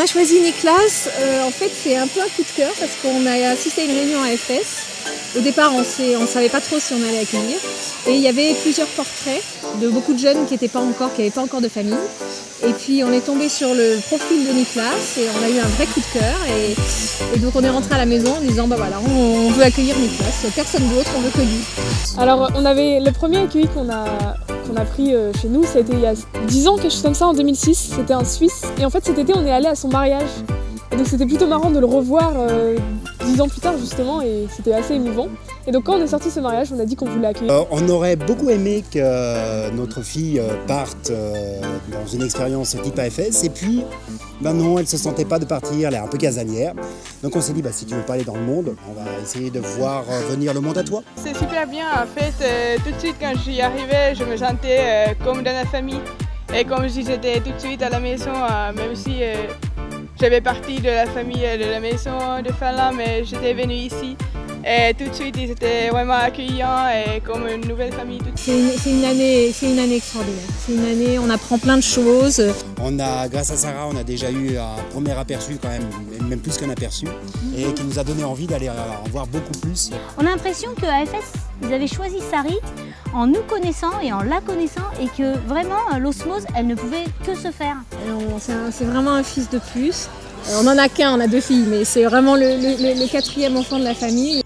a choisi Niklas, en fait c'est un peu un coup de cœur parce qu'on a assisté à une réunion à FS. Au départ on ne savait pas trop si on allait accueillir et il y avait plusieurs portraits de beaucoup de jeunes qui n'avaient pas encore de famille. Et puis on est tombé sur le profil de Niklas et on a eu un vrai coup de cœur et donc on est rentré à la maison en disant bah voilà on veut accueillir Niklas, personne d'autre, on veut que lui. Alors on avait le premier accueilli qu'on a pris chez nous, ça a été il y a 10 ans, quelque chose comme ça, en 2006, c'était un Suisse. Et en fait cet été on est allé à son mariage. Et donc c'était plutôt marrant de le revoir 10 ans plus tard justement et c'était assez émouvant. Et donc quand on est sorti de ce mariage, on a dit qu'on voulait l'accueillir. On aurait beaucoup aimé que notre fille parte dans une expérience type AFS et puis non, elle ne se sentait pas de partir, elle est un peu casanière. Donc on s'est dit si tu veux pas aller dans le monde, on va essayer de voir venir le monde à toi. C'est super bien en fait, tout de suite quand j'y arrivais, je me sentais comme dans la famille. Et comme si j'étais tout de suite à la maison, même si j'avais parti de la famille de la maison de Finlande, mais j'étais venue ici. Et tout de suite, ils étaient vraiment accueillants et comme une nouvelle famille. C'est une année extraordinaire. C'est une année, on apprend plein de choses. Grâce à Sarah, on a déjà eu un premier aperçu quand même plus qu'un aperçu, et qui nous a donné envie d'aller en voir beaucoup plus. On a l'impression qu'à AFS, ils avaient choisi Sarit en nous connaissant et en la connaissant et que vraiment l'osmose, elle ne pouvait que se faire. C'est vraiment un fils de plus. On n'en a qu'un, on a 2 filles, mais c'est vraiment le 4e enfant de la famille.